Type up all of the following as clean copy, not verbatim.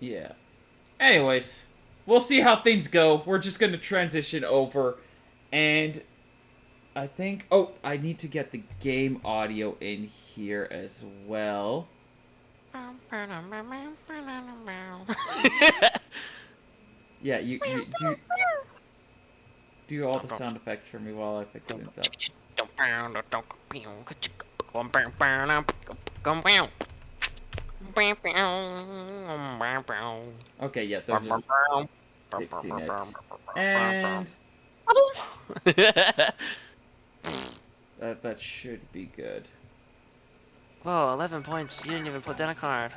Yeah. Anyways, we'll see how things go. We're just going to transition over. And I think... Oh, I need to get the game audio in here as well. Yeah, you do all the sound effects for me while I fix things up. Okay, yeah, they're just fixing it. And that should be good. Whoa, 11 points. You didn't even put down a card.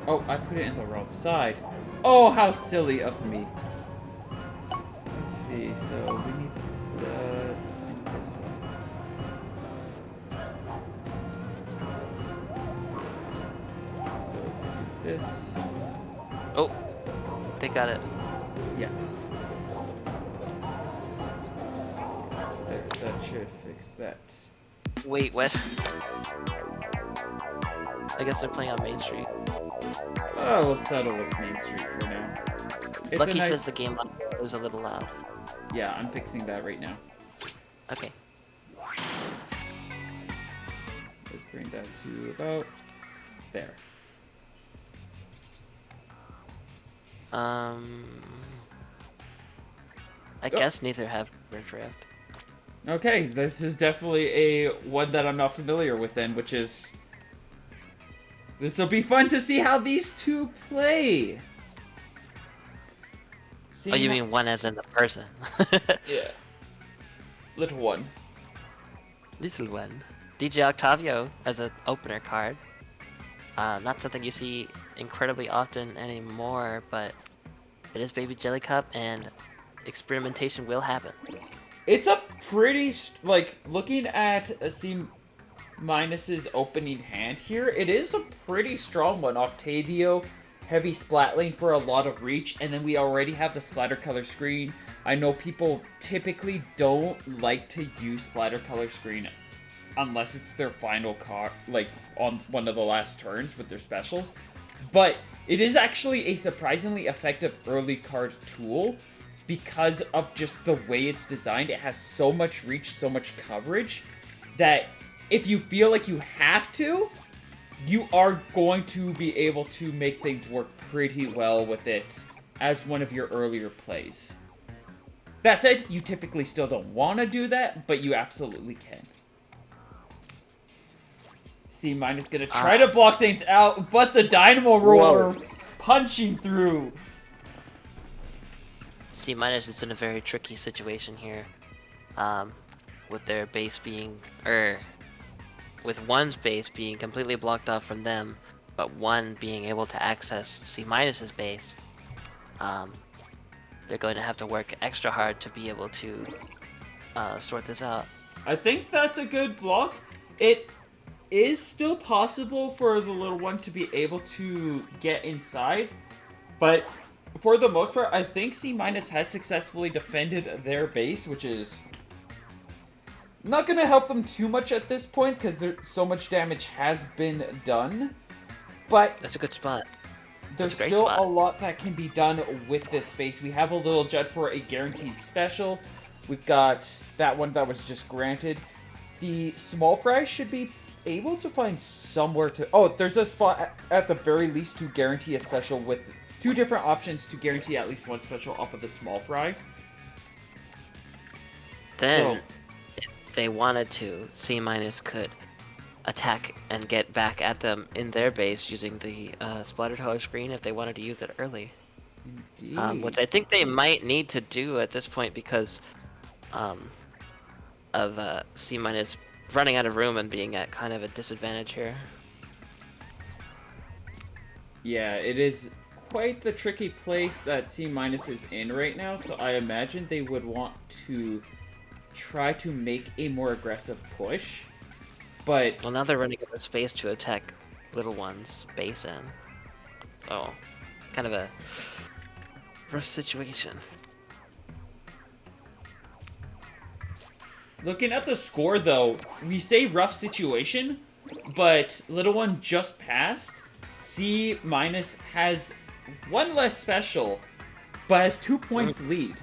Oh, I put it in the wrong side. Oh, how silly of me. Let's see, so we need this one. So if we do this... Oh, they got it. Yeah. There, that should fix that. Wait, what? I guess they're playing on Main Street. Oh, we'll settle with Main Street for now. It's Lucky a nice... says the game was a little loud. Yeah, I'm fixing that right now. Okay. Let's bring that to about there. I guess neither have river drift. Okay, this is definitely a one that I'm not familiar with then, which is... This will be fun to see how these two play. Oh, you mean one as in the person? Yeah. Little one. Little one. DJ Octavio as an opener card. Not something you see incredibly often anymore, but it is Baby Jelly Cup, and experimentation will happen. It's a pretty, like, looking at a C minus's opening hand here, it is a pretty strong one. Octavio, heavy splat lane for a lot of reach, and then we already have the splatter color screen. I know people typically don't like to use splatter color screen unless it's their final card, like on one of the last turns with their specials, but it is actually a surprisingly effective early card tool because of just the way it's designed. It has so much reach, so much coverage, that if you feel like you have to, you are going to be able to make things work pretty well with it as one of your earlier plays. That said, you typically still don't want to do that, but you absolutely can. C minus gonna try to block things out, but the Dynamo Roller punching through. C minus is in a very tricky situation here, with their base being, with one's base being completely blocked off from them, but one being able to access C minus's base. They're going to have to work extra hard to be able to sort this out. I think that's a good block. It is still possible for the little one to be able to get inside, but for the most part, I think C minus has successfully defended their base, which is not going to help them too much at this point because so much damage has been done. But that's a good spot. There's still a lot that can be done with this space. We have a little Jud for a guaranteed special. We've got that one that was just granted. The small fry should be able to find somewhere to... Oh, there's a spot at the very least to guarantee a special with 2 different options to guarantee at least 1 special off of the small fry. Then, if they wanted to, C minus could attack and get back at them in their base using the splatter color screen if they wanted to use it early. Which I think they might need to do at this point because of C minus running out of room and being at kind of a disadvantage here. Yeah, it is quite the tricky place that C minus is in right now, so I imagine they would want to try to make a more aggressive push. But well, now they're running out of space to attack little one's base in. So, kind of a rough situation. Looking at the score, though, we say rough situation, but Little One just passed. C minus has one less special, but has 2 points lead.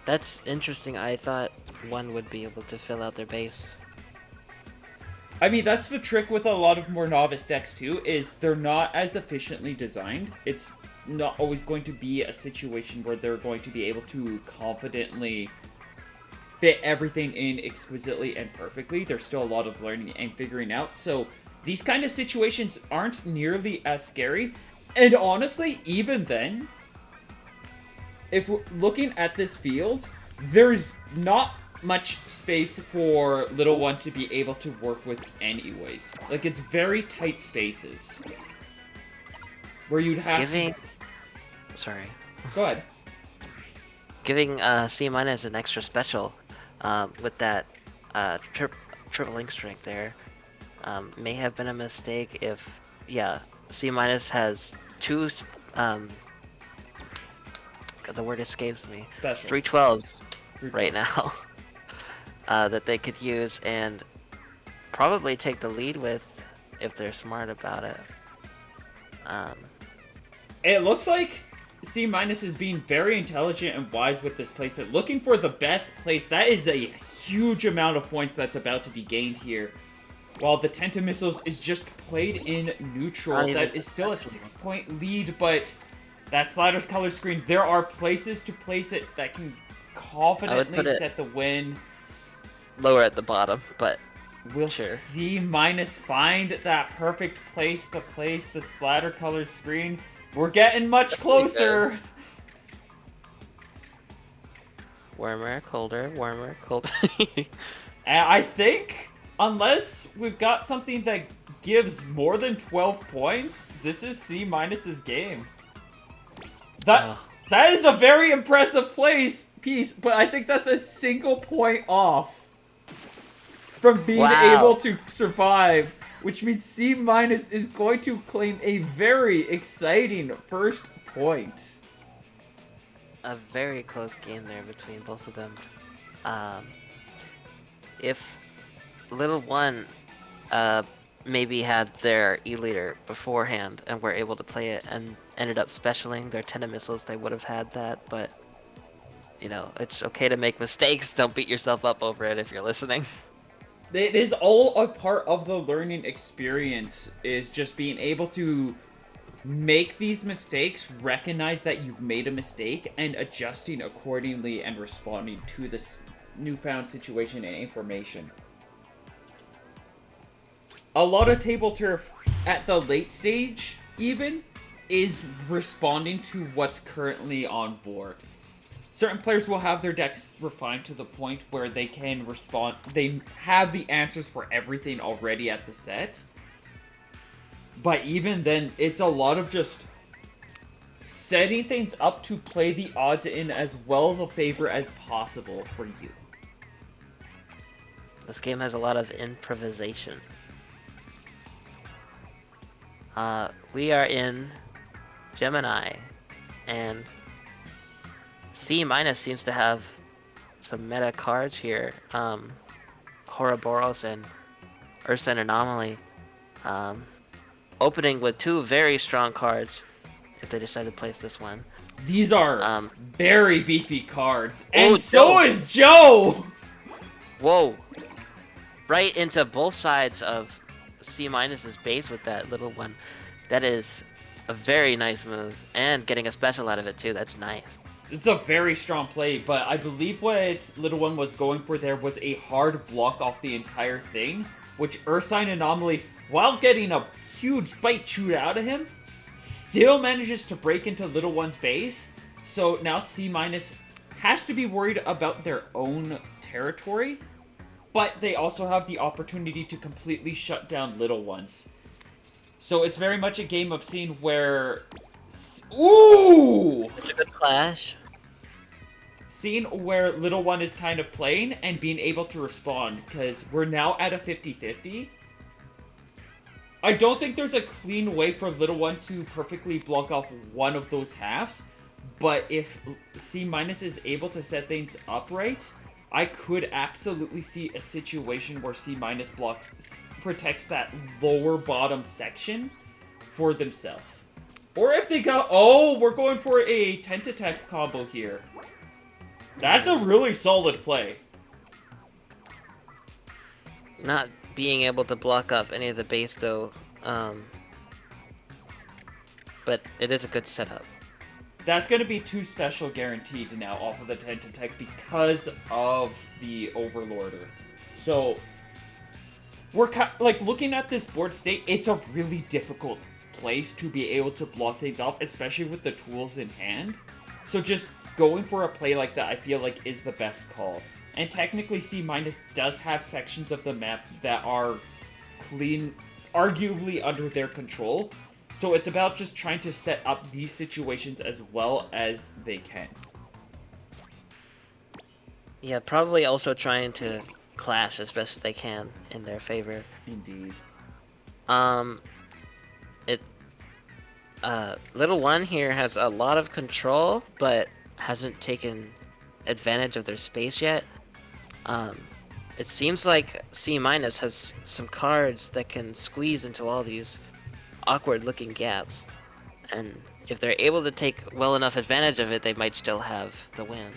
That's interesting. I thought one would be able to fill out their base. I mean, that's the trick with a lot of more novice decks too, is they're not as efficiently designed. It's not always going to be a situation where they're going to be able to confidently fit everything in exquisitely and perfectly. There's still a lot of learning and figuring out. So these kind of situations aren't nearly as scary. And honestly, even then, if we're looking at this field, there's not much space for Little One to be able to work with anyways. Like, it's very tight spaces. Where you'd have Sorry. Go ahead. Giving C minus an extra special with that triple link strength there may have been a mistake if, C minus has two, the word escapes me. Specials. 312s right now that they could use and probably take the lead with if they're smart about it. It looks like C minus is being very intelligent and wise with this placement. Looking for the best place. That is a huge amount of points that's about to be gained here. While the Tenta Missiles is just played in neutral. That is still a 6-point lead, but that Splatter's color screen, there are places to place it that can confidently set the win. Lower at the bottom, but Will sure. C minus find that perfect place to place the splatter color screen? We're getting much closer. Warmer, colder, warmer, colder. And I think, unless we've got something that gives more than 12 points, this is C minus's game. That is a very impressive piece, but I think that's a single point off from being able to survive, which means C minus is going to claim a very exciting first point. A very close game there between both of them. If Little One maybe had their E-Leader beforehand and were able to play it and ended up specialing their Tenta Missiles, they would have had that, but you know, it's okay to make mistakes. Don't beat yourself up over it if you're listening. It is all a part of the learning experience, is just being able to make these mistakes, recognize that you've made a mistake, and adjusting accordingly and responding to this newfound situation and information. A lot of Tableturf at the late stage, even, is responding to what's currently on board. Certain players will have their decks refined to the point where they can respond. They have the answers for everything already at the set. But even then, it's a lot of just setting things up to play the odds in as well of a favor as possible for you. This game has a lot of improvisation. We are in Gemini, and C minus seems to have some meta cards here. Ouroboros and Ursa Anomaly. Opening with two very strong cards if they decide to place this one. These are very beefy cards. And so is Joe! Whoa. Right into both sides of C minus's base with that Little One. That is a very nice move. And getting a special out of it too. That's nice. It's a very strong play, but I believe what Little One was going for there was a hard block off the entire thing, which Ursine Anomaly, while getting a huge bite chewed out of him, still manages to break into Little One's base. So now C minus has to be worried about their own territory, but they also have the opportunity to completely shut down Little Ones. So it's very much a game of seeing where... Ooh! It's a good clash. Seeing where Little One is kind of playing and being able to respond, because we're now at a 50-50. I don't think there's a clean way for Little One to perfectly block off one of those halves, but if C minus is able to set things up right, I could absolutely see a situation where C minus protects that lower bottom section for themselves. Or if they go, oh, we're going for a Tentatek combo here. That's a really solid play. Not being able to block off any of the base though, but it is a good setup. That's going to be 2 special guaranteed now off of the Tentatek because of the Overlorder. So, we're like looking at this board state, it's a really difficult place to be able to block things off, especially with the tools in hand. So just going for a play like that, I feel like is the best call. And technically, C- does have sections of the map that are clean, arguably under their control. So it's about just trying to set up these situations as well as they can. Yeah, probably also trying to clash as best as they can in their favor. Indeed. Little One here has a lot of control, but hasn't taken advantage of their space yet. It seems like C- has some cards that can squeeze into all these awkward-looking gaps, and if they're able to take well enough advantage of it, they might still have the win.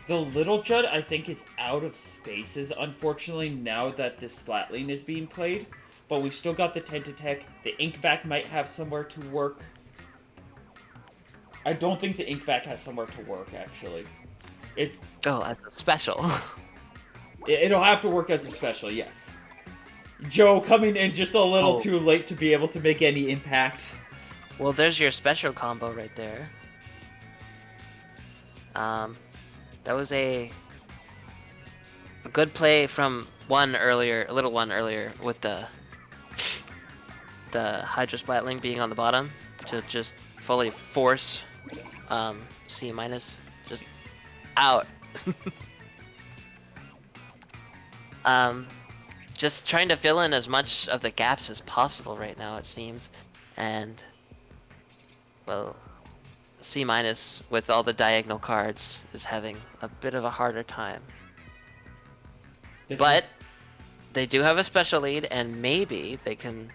The Little Judd, I think, is out of spaces, unfortunately, now that this Splatling is being played. But we've still got the Tentatek. The Inkback might have somewhere to work. I don't think the Inkback has somewhere to work, actually. It's... Oh, as a special. It'll have to work as a special, yes. Joe coming in just a little too late to be able to make any impact. Well, there's your special combo right there. That was a good play from Little One earlier with the Hydra Splatling being on the bottom to just fully force C- just out. Just trying to fill in as much of the gaps as possible right now, it seems. And, well, C- with all the diagonal cards is having a bit of a harder time. But they do have a special lead, and maybe they can...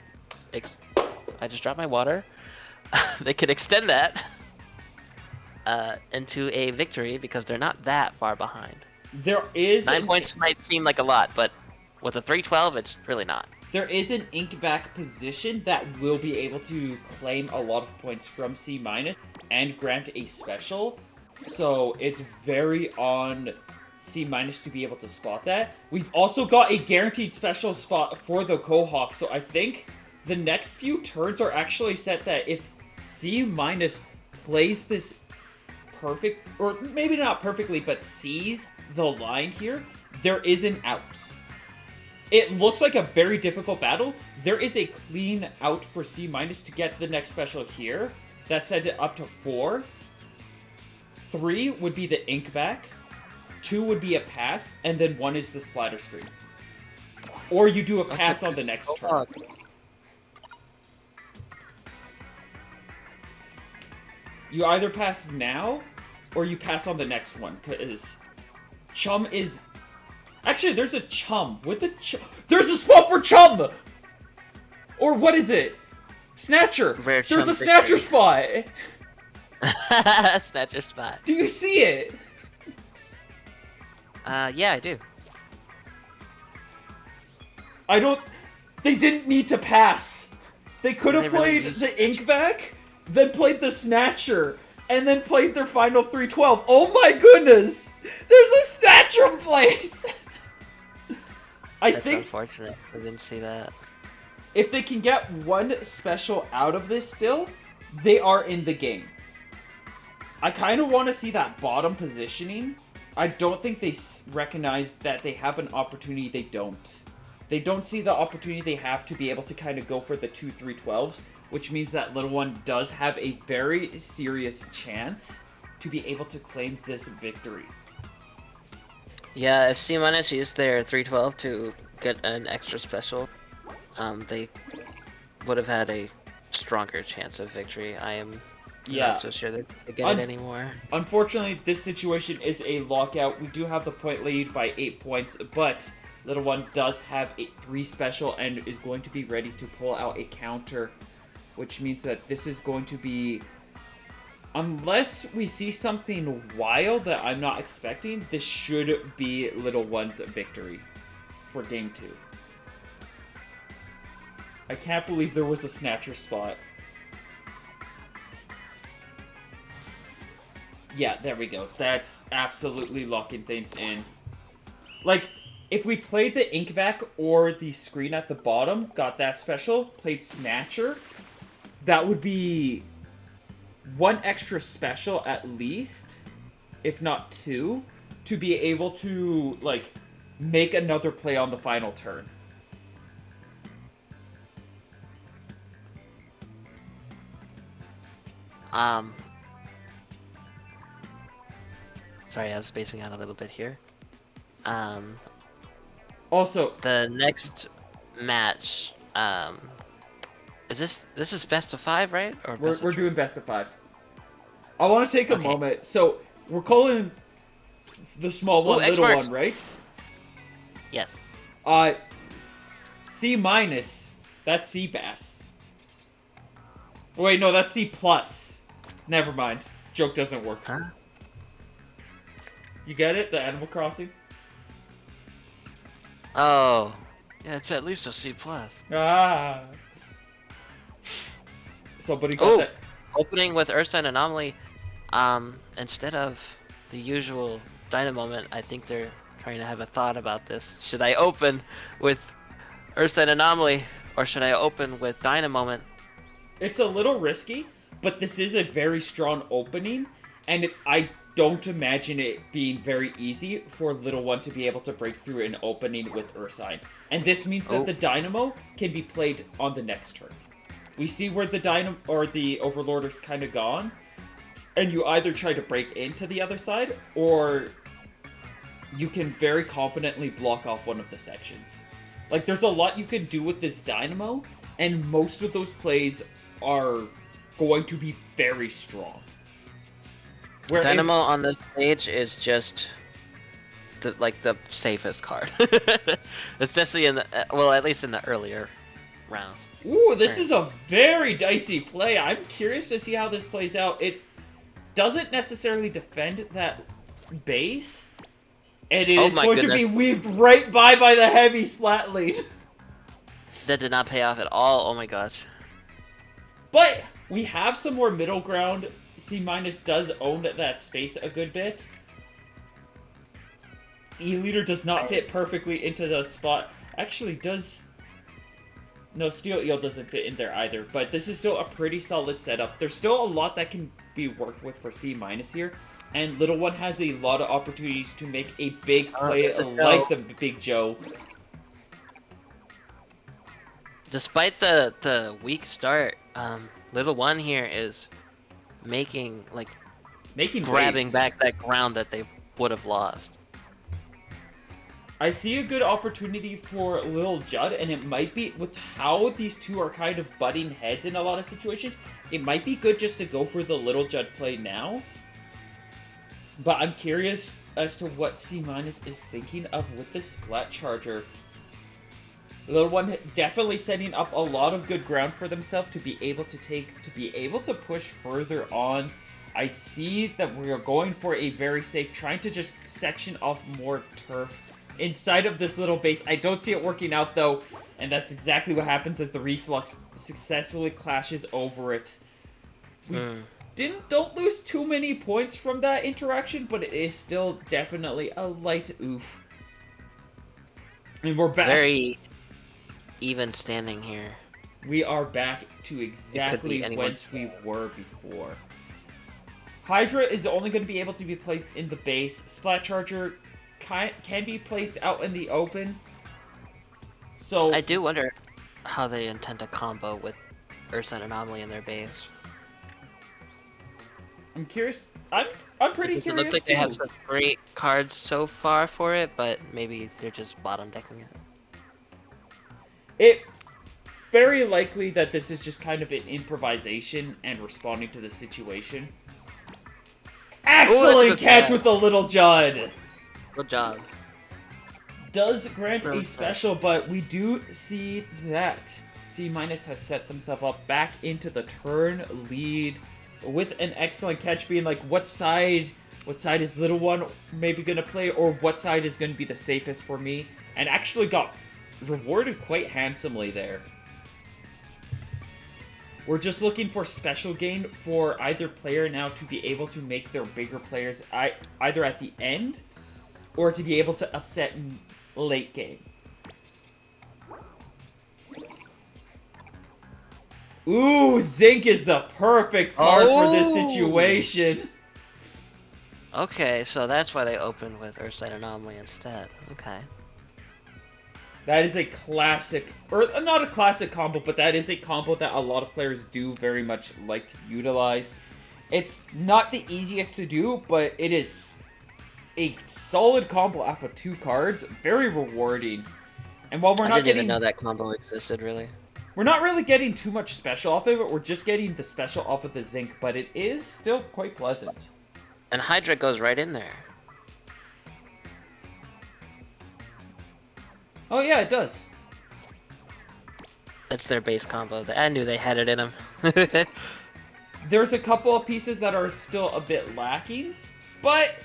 I just dropped my water. They can extend that into a victory because they're not that far behind. There is... 9 points might seem like a lot, but with a 312, it's really not. There is an Inkback position that will be able to claim a lot of points from C- and grant a special. So it's very on C- to be able to spot that. We've also got a guaranteed special spot for the Cohawk, so I think the next few turns are actually set that if C- plays this perfect, or maybe not perfectly, but sees the line here, there is an out. It looks like a very difficult battle. There is a clean out for C- to get the next special here. That sets it up to 4. 3 would be the Inkback. 2 would be a pass, and then 1 is the splatter screen. Or you do a pass on the next turn. You either pass now, or you pass on the next one, because Chum is... Actually, there's a Chum. With the there's a spot for Chum! Or what is it? Snatcher! There's a Snatcher spot! Snatcher spot. Do you see it? Yeah, I do. I don't... They didn't need to pass. They could have played the Inkback, then played the Snatcher, and then played their final 312. Oh my goodness! There's a Snatcher in place! That's unfortunate. I didn't see that. If they can get one special out of this still, they are in the game. I kind of want to see that bottom positioning. I don't think they recognize that they have an opportunity they don't. They don't see the opportunity they have to be able to kind of go for the 2-3-12s, which means that Little One does have a very serious chance to be able to claim this victory. Yeah, if C- used their 312 to get an extra special, they would have had a stronger chance of victory. I am not so sure that they get it anymore. Unfortunately, this situation is a lockout. We do have the point lead by 8 points, but Little One does have a 3 special and is going to be ready to pull out a counter, which means that this is going to be, unless we see something wild that I'm not expecting, this should be Little One's victory for game 2. I can't believe there was a snatcher spot. Yeah, there we go. That's absolutely locking things in. Like, if we played the ink vac or the screen at the bottom, got that special, played snatcher, that would be 1 extra special at least, if not 2, to be able to, like, make another play on the final turn. Sorry, I was spacing out a little bit here. Also, The next match, is this is best of 5, right? Or we're best of 3? doing best of 5s. I want to take a Okay. moment. So, we're calling the small one Ooh, X little marks. one, right? Yes. C minus. That's C bass. Wait, no, that's C plus. Never mind. Joke doesn't work. Huh? You get it? The Animal Crossing? Oh, yeah, it's at least a C plus. Ah. So, but he got Oh, that. opening with Ursa and Anomaly. Instead of the usual Dynamoment, I think they're trying to have a thought about this. Should I open with Ursa and Anomaly, or should I open with Dynamoment? It's a little risky, but this is a very strong opening, and I don't imagine it being very easy for Little One to be able to break through an opening with Ursine. And this means that the Dynamo can be played on the next turn. We see where the Dynamo or the Overlord is kind of gone, and you either try to break into the other side, or you can very confidently block off one of the sections. Like, there's a lot you can do with this Dynamo, and most of those plays are going to be very strong. Where Dynamo on this stage is just the safest card, especially in the well, at least in the earlier rounds. Ooh, this is a very dicey play. I'm curious to see how this plays out. It doesn't necessarily defend that base, and it is going to be weaved right by the heavy slat lead. That did not pay off at all. Oh my gosh. But we have some more middle ground. C minus does own that space a good bit. E-Leader does not fit perfectly into the spot. Actually, does... No, Steel Eel doesn't fit in there either. But this is still a pretty solid setup. There's still a lot that can be worked with for C minus here. And Little One has a lot of opportunities to make a big play like the Big Joe. Despite the weak start, Little One here is making grabbing waves. back that ground that they would have lost. I see a good opportunity for Lil Judd, and it might be, with how these two are kind of butting heads in a lot of situations, it might be good just to go for the Little Judd play now. But I'm curious as to what C- is thinking of with this Splat Charger. Little One definitely setting up a lot of good ground for themselves to be able to push further on. I see that we are going for a very safe, trying to just section off more turf inside of this little base. I don't see it working out though, and that's exactly what happens as the Reflux successfully clashes over it. We don't lose too many points from that interaction, but it is still definitely a light oof. And we're back. Very even standing here. We are back to exactly whence we were before. Hydra is only going to be able to be placed in the base. Splat Charger can be placed out in the open. So I do wonder how they intend to combo with Ursa and Anomaly in their base. I'm curious. I'm pretty curious. It looks like they have some great cards so far for it, but maybe they're just bottom decking it. It very likely that this is just kind of an improvisation and responding to the situation. Excellent catch with the Little Judd. Good job. does grant a Okay. special, but we do see that C- has set themselves up back into the turn lead with an excellent catch, being like, what side is little one maybe gonna play, or what side is gonna be the safest for me, and actually got rewarded quite handsomely there. We're just looking for special gain for either player now to be able to make their bigger players either at the end or to be able to upset in late game. Ooh, Zinc is the perfect card for this situation. Okay, so that's why they opened with Earthside Anomaly instead. Okay. That is a classic, or not a classic combo, but that is a combo that a lot of players do very much like to utilize. It's not the easiest to do, but it is a solid combo off of 2 cards. Very rewarding. And while I didn't even know that combo existed, really. We're not really getting too much special off of it. We're just getting the special off of the Zinc, but it is still quite pleasant. And Hydra goes right in there. Oh yeah, it does. That's their base combo. I knew they had it in them. There's a couple of pieces that are still a bit lacking, but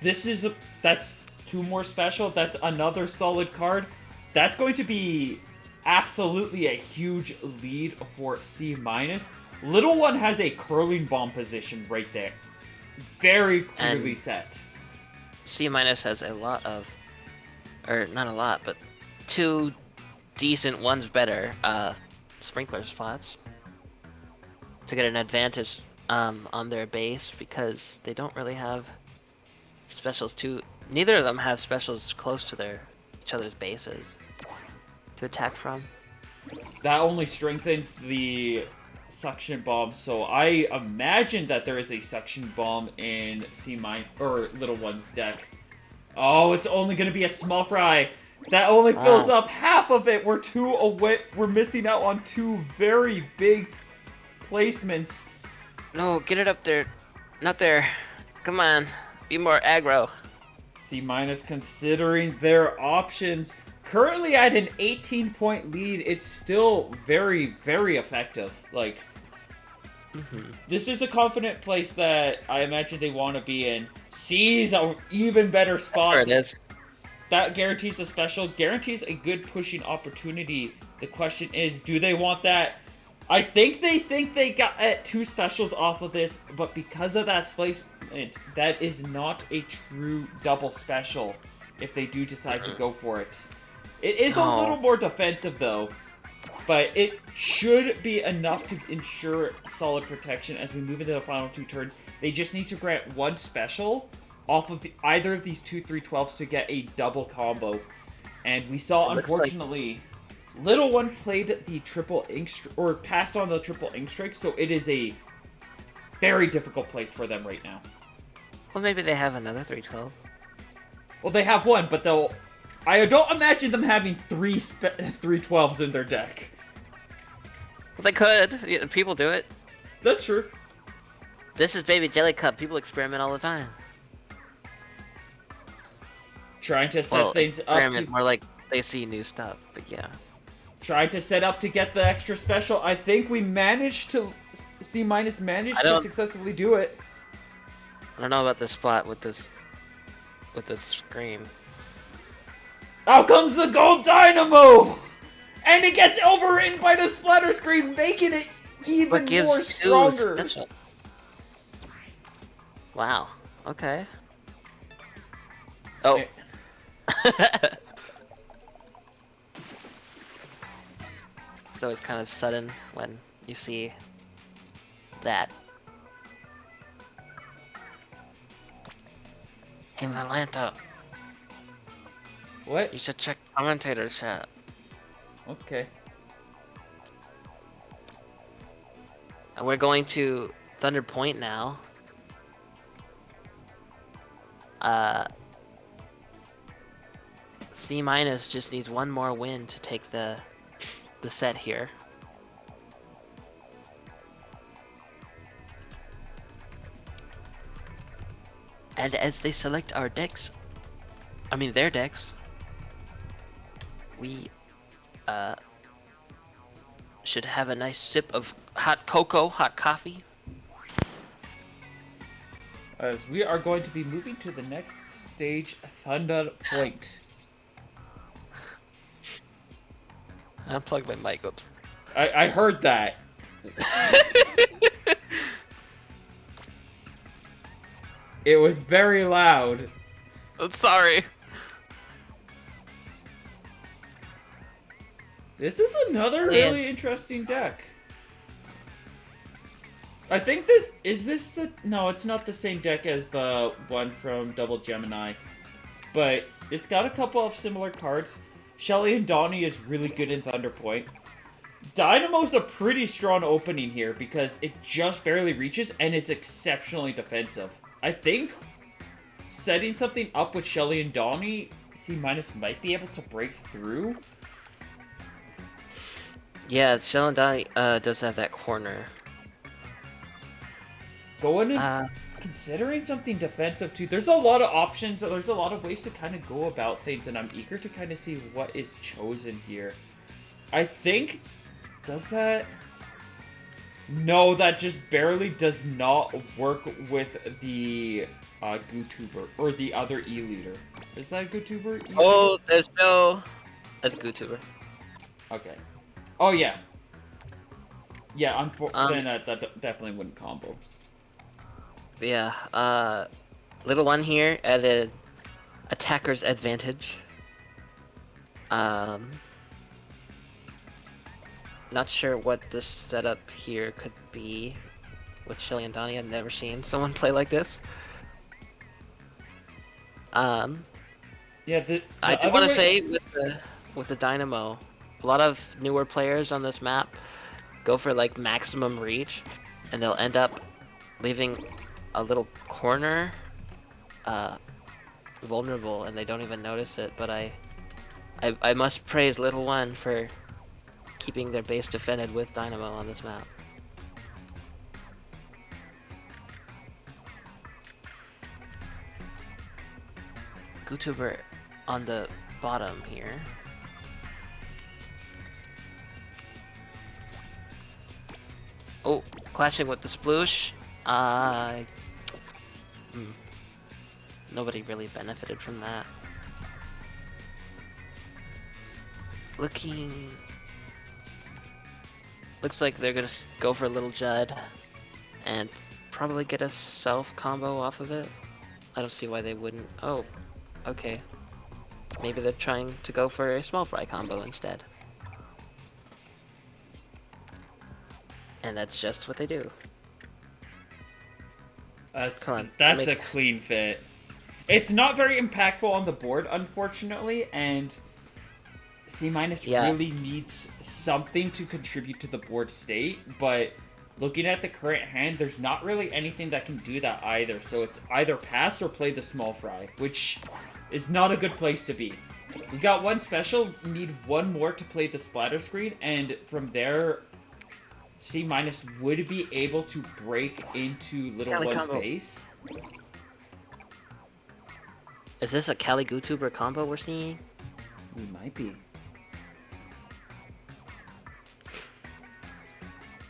that's 2 more special. That's another solid card. That's going to be absolutely a huge lead for C-. Little one has a curling bomb position right there. Very clearly set. C- has a lot of, or not a lot, but 2 decent ones better sprinkler spots to get an advantage on their base, because they don't really have specials too. Neither of them have specials close to each other's bases to attack from. That only strengthens the suction bomb, so I imagine that there is a suction bomb in C- or Little One's deck. Oh, it's only going to be a small fry. That only fills up half of it. We're 2 away. We're missing out on 2 very big placements. No, get it up there. Not there. Come on. Be more aggro. C- considering their options. Currently at an 18-point lead, it's still very, very effective. Like, this is a confident place that I imagine they want to be in. C's an even better spot. There it is. That guarantees a special, guarantees a good pushing opportunity. The question is, do they want that? I think they got 2 specials off of this, but because of that placement, that is not a true double special if they do decide to go for it. It is a little more defensive, though, but it should be enough to ensure solid protection as we move into the final 2 turns. They just need to grant 1 special off of either of these 2 3/12s to get a double combo. And we saw, unfortunately, Little One played the triple ink or passed on the triple ink strike, so it is a very difficult place for them right now. Well, maybe they have another 3/12. Well, they have 1, but I don't imagine them having 3 3/12s in their deck. Well, they could. Yeah, people do it. That's true. This is Baby Jelly Cup. People experiment all the time. Trying to set things up to... more like they see new stuff, but yeah. Trying to set up to get the extra special. I think we managed to... C- managed to successfully do it. I don't know about this spot with this screen. Out comes the gold dynamo! And it gets overwritten by the splatter screen, making it even more stronger. Special. Wow. Okay. Oh. So it's kind of sudden when you see that. Hey, Malanta. What? You should check commentator chat. Okay. And we're going to Thunder Point now. C- just needs 1 more win to take the set here. And as they select our decks, their decks, we should have a nice sip of hot cocoa, hot coffee. As we are going to be moving to the next stage, Thunder Point. I unplugged my mic. Oops. I heard that. It was very loud. I'm sorry. This is another really interesting deck. I think this... Is this the... No, it's not the same deck as the one from Double Gemini. But it's got a couple of similar cards. Shelly and Donnie is really good in Thunder Point. Dynamo's a pretty strong opening here because it just barely reaches and it's exceptionally defensive. I think setting something up with Shelly and Donnie, C- might be able to break through. Yeah, Shell and Donnie does have that corner. Going in, considering something defensive too. There's a lot of options. There's a lot of ways to kind of go about things, and I'm eager to kind of see what is chosen here. I think, does that? No, that just barely does not work with the GooTuber or the other E-leader. Is that a GooTuber? Oh, there's no. That's GooTuber. Okay. Oh yeah. Yeah, then that definitely wouldn't combo. Yeah, little one here at an attacker's advantage. Not sure what this setup here could be with Shelly and Donnie. I've never seen someone play like this. Yeah, I do want to say with the Dynamo, a lot of newer players on this map go for like maximum reach, and they'll end up leaving a little corner vulnerable, and they don't even notice it. But I must praise Little One for keeping their base defended with Dynamo on this map. GooTuber on the bottom here. Oh, clashing with the sploosh. Nobody really benefited from that. Looks like they're gonna go for a little Judd and probably get a self combo off of it. I don't see why they wouldn't. Oh, okay. Maybe they're trying to go for a small fry combo instead. And that's just what they do. That's a clean fit. It's not very impactful on the board, unfortunately, and C- really needs something to contribute to the board state, but looking at the current hand, there's not really anything that can do that either, so it's either pass or play the small fry, which is not a good place to be. We got one special, need one more to play the splatter screen, and from there, C- would be able to break into Little One's base. Is this a Cali GooTuber combo we're seeing? We might be.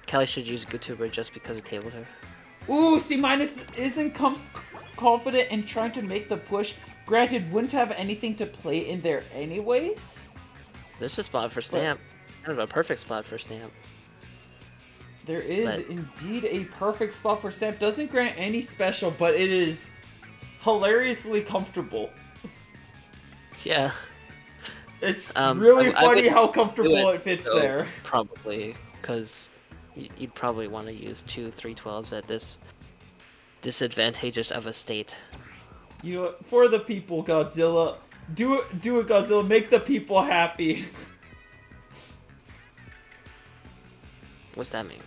Cali should use GooTuber just because of Tableturf. Ooh, C- isn't confident in trying to make the push. Granted, wouldn't have anything to play in there anyways. This is a spot for Stamp. Kind of a perfect spot for Stamp. There is indeed a perfect spot for Stamp. Doesn't grant any special, but it is hilariously comfortable. Yeah. It's really funny how comfortable it fits there. Probably, because you'd probably want to use 2 312s at this disadvantageous of a state. You know, for the people, Godzilla. Do it, Godzilla. Make the people happy. What's that mean?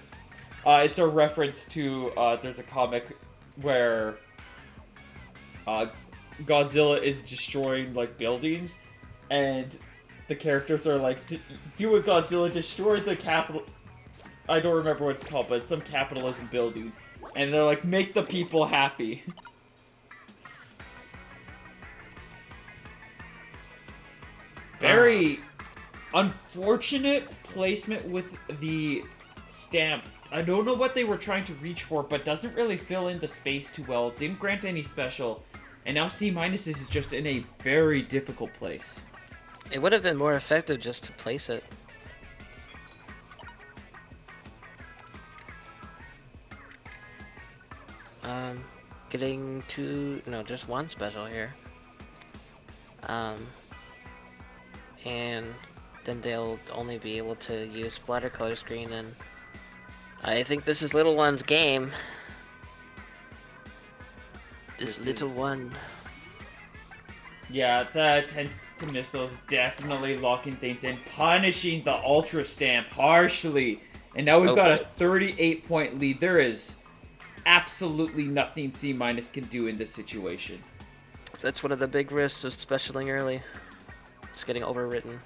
It's a reference to, there's a comic where Godzilla is destroying, like, buildings, and the characters are like, do it, Godzilla, destroy the capital... I don't remember what it's called, but it's some capitalism building. And they're like, make the people happy. Very Unfortunate placement with the stamp. I don't know what they were trying to reach for, but doesn't really fill in the space too well. Didn't grant any special. And now C- is just in a very difficult place. It would have been more effective just to place it. Getting just one special here. And then they'll only be able to use splatter color screen, and I think this is little one's game. This little one. Yeah, the 10 missiles definitely locking things in, punishing the Ultra Stamp harshly. And now we've got a 38-point lead. There is absolutely nothing C- can do in this situation. That's one of the big risks of specialing early. It's getting overwritten.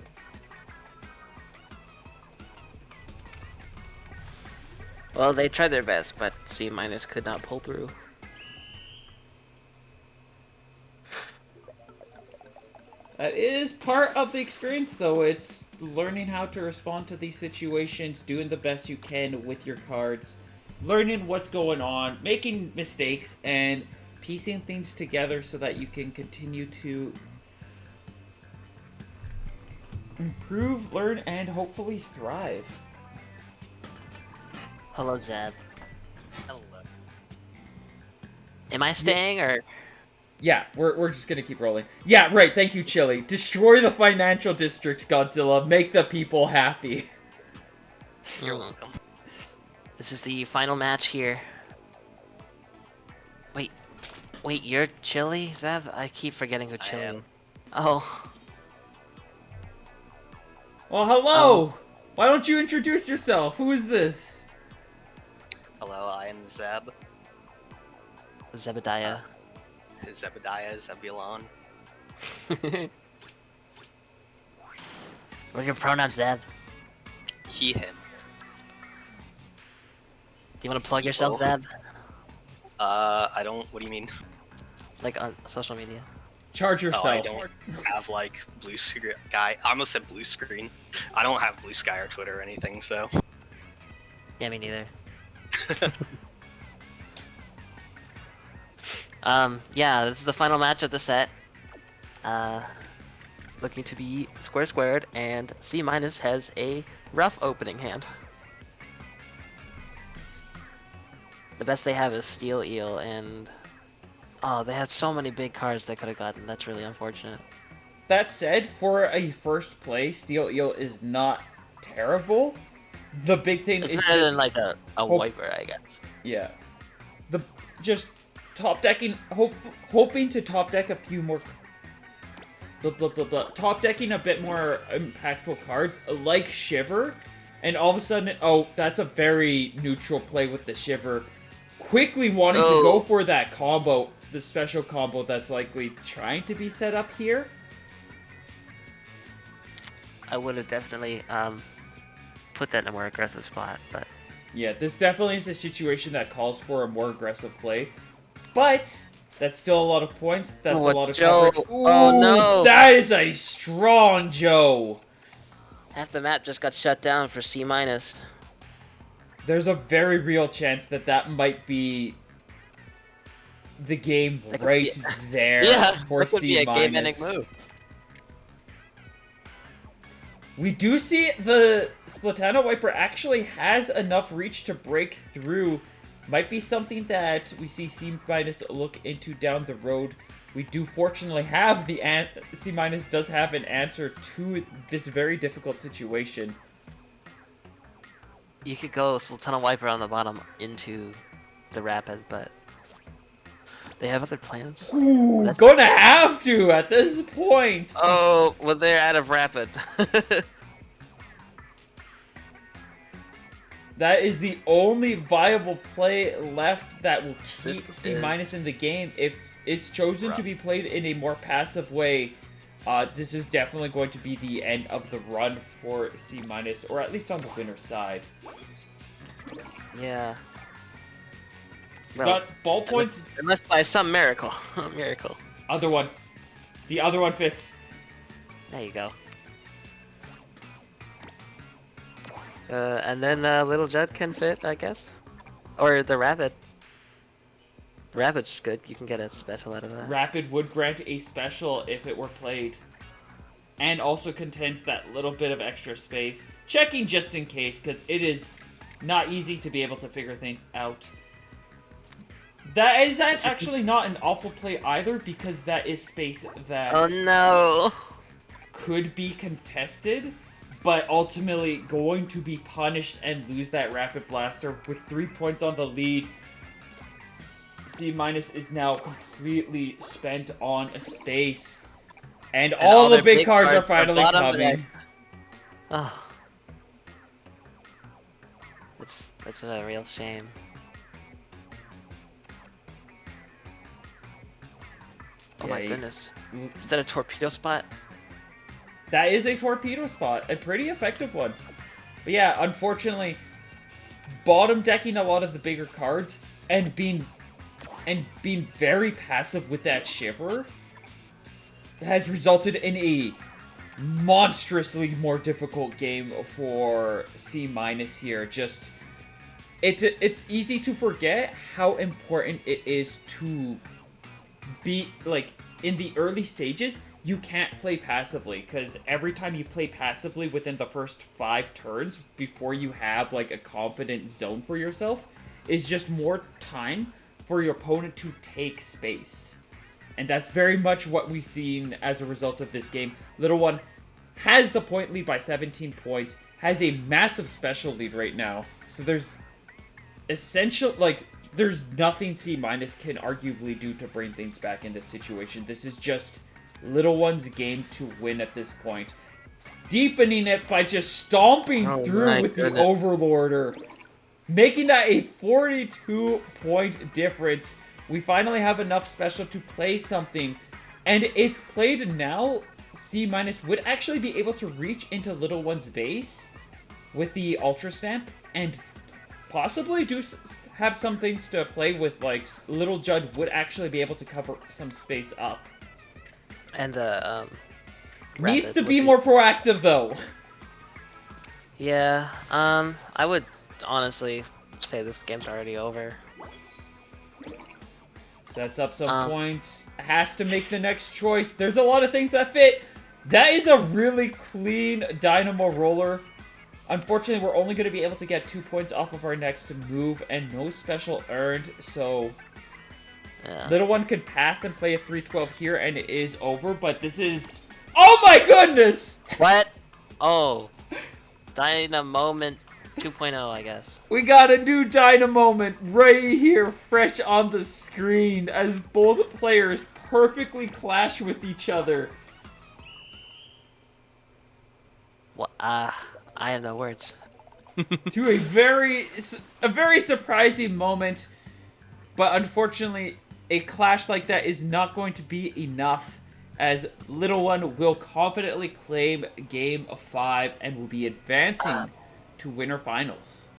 Well, they tried their best, but C- could not pull through. That is part of the experience, though. It's learning how to respond to these situations, doing the best you can with your cards, learning what's going on, making mistakes, and piecing things together so that you can continue to improve, learn, and hopefully thrive. Hello, Zeb. Hello. Am I staying, or...? Yeah, we're just gonna keep rolling. Yeah, right, thank you, Chili. Destroy the financial district, Godzilla. Make the people happy. You're welcome. This is the final match here. Wait, you're Chili, Zeb? I keep forgetting who Chili is. Oh. Well, hello! Why don't you introduce yourself? Who is this? Hello, I am Zeb. Zebediah. Zebediah, Zebulon. What are your pronouns, Zeb? He, him. Do you want to plug yourself, Zeb? I don't, what do you mean? Like on social media? Charge yourself. Oh, I don't have, like, blue screen. I almost said blue screen. I don't have Blue Sky or Twitter or anything, so. Yeah, me neither. Yeah, this is the final match of the set. Looking to be squared, and C- has a rough opening hand. The best they have is Steel Eel, and they have so many big cards they could have gotten. That's really unfortunate. That said, for a first play, Steel Eel is not terrible. The big thing It's is better just than like a wiper, I guess. Yeah. Just top decking, hoping to top deck a few more. Top decking a bit more impactful cards like Shiver, and all of a sudden, that's a very neutral play with the Shiver. Quickly wanting to go for that combo, the special combo that's likely trying to be set up here. I would have definitely put that in a more aggressive spot, but Yeah, this definitely is a situation that calls for a more aggressive play. But that's still a lot of points. That's a lot of Joe. coverage. Ooh, Oh no! That is a strong Joe. Half the map just got shut down for C-. There's a very real chance that might be the game right there for that could C-. be a game-ending move. We do see the Splatana Wiper actually has enough reach to break through. Might be something that we see C- look into down the road. We do fortunately have the C- does have an answer to this very difficult situation. You could go Sultana Wiper on the bottom into the Rapid, but they have other plans. Ooh, gonna have to at this point. Oh, well, they're out of Rapid. That is the only viable play left that will keep C- in the game. If it's chosen to be played in a more passive way, this is definitely going to be the end of the run for C-, or at least on the winner's side. Yeah. Well, Got ball points. Unless by some miracle. Miracle. Other one. The other one fits. There you go. And then Little Judd can fit, I guess. Or the Rabbit. Rabbit's good. You can get a special out of that. Rapid would grant a special if it were played. And also contains that little bit of extra space. Checking just in case, because it is not easy to be able to figure things out. That is actually not an awful play either, because that is space that Oh no! could be contested, but ultimately going to be punished and lose that Rapid Blaster with 3 points on the lead. C- is now completely spent on a space. And all the big cards are finally coming. Oh. That's a real shame. Oh my goodness. Is that a torpedo spot? That is a torpedo spot. A pretty effective one. But yeah, unfortunately, bottom decking a lot of the bigger cards and being very passive with that Shiver has resulted in a monstrously more difficult game for C- here. Just it's easy to forget how important it is to be like in the early stages. You can't play passively, because every time you play passively within the first 5 turns before you have like a confident zone for yourself is just more time for your opponent to take space. And that's very much what we've seen as a result of this game. Little One has the point lead by 17 points, has a massive special lead right now. So there's there's nothing C- can arguably do to bring things back in this situation. This is just Little One's game to win at this point. Deepening it by just stomping through with the Overlorder. Making that a 42-point difference. We finally have enough special to play something. And if played now, C- would actually be able to reach into Little One's base with the Ultra Stamp and possibly have some things to play with, like Little Judd would actually be able to cover some space up. And needs to be more proactive though. Yeah, I would honestly say this game's already over. Sets up some points. Has to make the next choice. There's a lot of things that fit. That is a really clean Dynamo Roller. Unfortunately, we're only going to be able to get 2 points off of our next move and no special earned, so yeah. Little One could pass and play a 3-12 here and it is over, but this is... Oh my goodness! What? Oh. Dynamoment 2.0, I guess. We got a new Dynamoment right here, fresh on the screen, as both players perfectly clash with each other. Well, I have no words. To a very surprising moment, but unfortunately, a clash like that is not going to be enough, as Little One will confidently claim Game 5 and will be advancing to winner finals.